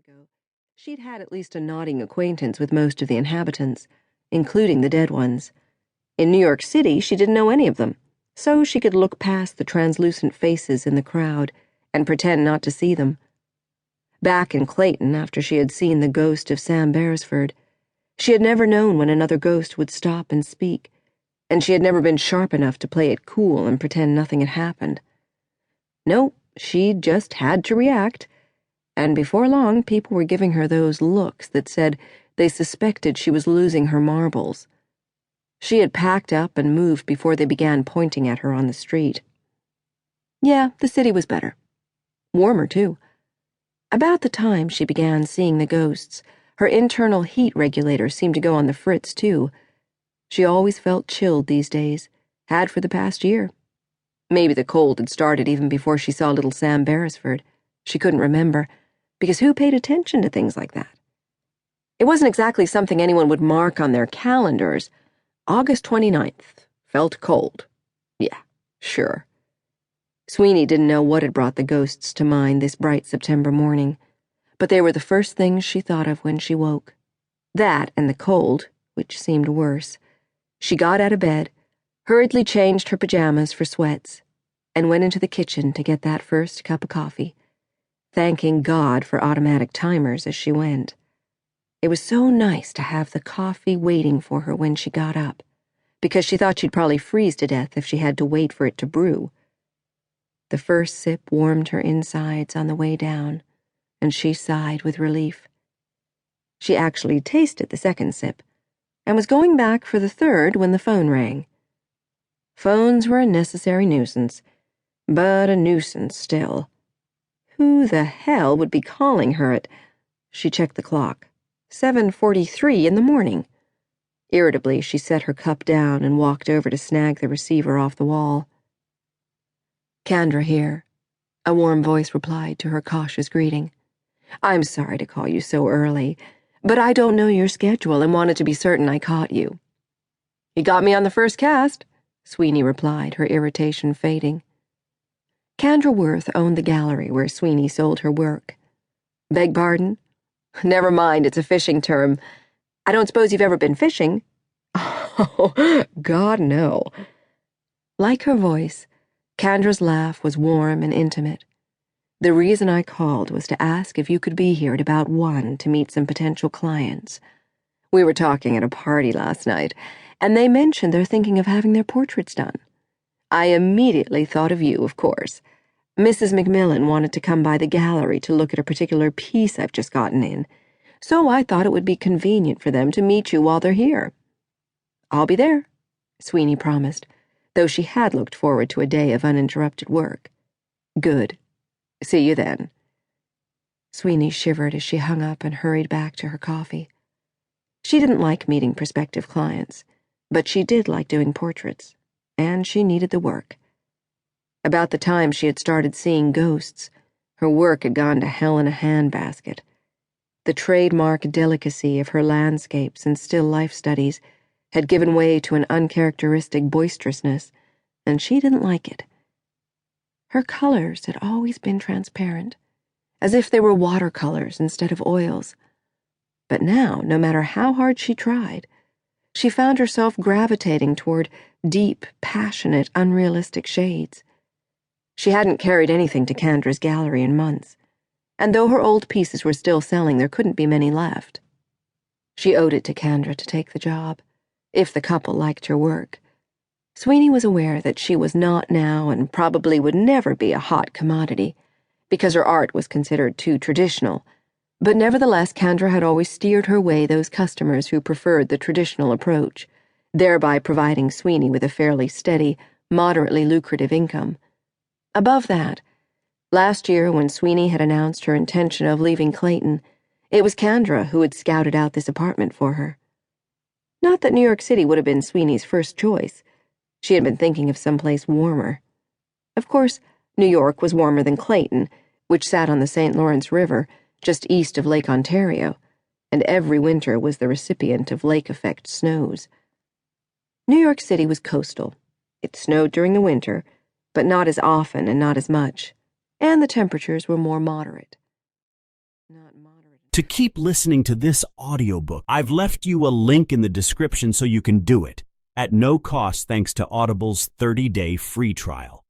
ago, she'd had at least a nodding acquaintance with most of the inhabitants, including the dead ones. In New York City, she didn't know any of them, so she could look past the translucent faces in the crowd and pretend not to see them. Back in Clayton, after she had seen the ghost of Sam Beresford, she had never known when another ghost would stop and speak, and she had never been sharp enough to play it cool and pretend nothing had happened. No, she'd just had to react. And before long, people were giving her those looks that said they suspected she was losing her marbles. She had packed up and moved before they began pointing at her on the street. Yeah, the city was better. Warmer, too. About the time she began seeing the ghosts, her internal heat regulator seemed to go on the fritz, too. She always felt chilled these days, had for the past year. Maybe the cold had started even before she saw little Sam Beresford. She couldn't remember, because who paid attention to things like that? It wasn't exactly something anyone would mark on their calendars. August 29th. Felt cold. Yeah, sure. Sweeney didn't know what had brought the ghosts to mind this bright September morning, but they were the first things she thought of when she woke. That and the cold, which seemed worse. She got out of bed, hurriedly changed her pajamas for sweats, and went into the kitchen to get that first cup of coffee, thanking God for automatic timers as she went. It was so nice to have the coffee waiting for her when she got up, because she thought she'd probably freeze to death if she had to wait for it to brew. The first sip warmed her insides on the way down, and she sighed with relief. She actually tasted the second sip, and was going back for the third when the phone rang. Phones were a necessary nuisance, but a nuisance still. Who the hell would be calling her at... She checked the clock. 7:43 in the morning. Irritably, she set her cup down and walked over to snag the receiver off the wall. "Kendra here," a warm voice replied to her cautious greeting. "I'm sorry to call you so early, but I don't know your schedule and wanted to be certain I caught you." "You got me on the first cast," Sweeney replied, her irritation fading. Kendra Worth owned the gallery where Sweeney sold her work. "Beg pardon?" "Never mind, it's a fishing term. I don't suppose you've ever been fishing?" "Oh, God, no." Like her voice, Kendra's laugh was warm and intimate. "The reason I called was to ask if you could be here at about 1 to meet some potential clients. We were talking at a party last night, and they mentioned they're thinking of having their portraits done. I immediately thought of you, of course. Mrs. McMillan wanted to come by the gallery to look at a particular piece I've just gotten in, so I thought it would be convenient for them to meet you while they're here." "I'll be there," Sweeney promised, though she had looked forward to a day of uninterrupted work. "Good. See you then." Sweeney shivered as she hung up and hurried back to her coffee. She didn't like meeting prospective clients, but she did like doing portraits, and she needed the work. About the time she had started seeing ghosts, her work had gone to hell in a handbasket. The trademark delicacy of her landscapes and still life studies had given way to an uncharacteristic boisterousness, and she didn't like it. Her colors had always been transparent, as if they were watercolors instead of oils. But now, no matter how hard she tried, she found herself gravitating toward deep, passionate, unrealistic shades. She hadn't carried anything to Kendra's gallery in months, and though her old pieces were still selling, there couldn't be many left. She owed it to Kendra to take the job, if the couple liked her work. Sweeney was aware that she was not now and probably would never be a hot commodity, because her art was considered too traditional, but nevertheless Kendra had always steered her way those customers who preferred the traditional approach, thereby providing Sweeney with a fairly steady, moderately lucrative income. Above that, last year when Sweeney had announced her intention of leaving Clayton, it was Kendra who had scouted out this apartment for her. Not that New York City would have been Sweeney's first choice. She had been thinking of someplace warmer. Of course, New York was warmer than Clayton, which sat on the St. Lawrence River, just east of Lake Ontario, and every winter was the recipient of lake-effect snows. New York City was coastal. It snowed during the winter, but not as often and not as much, and the temperatures were more moderate. Not To keep listening to this audiobook, I've left you a link in the description so you can do it, at no cost thanks to Audible's 30-day free trial.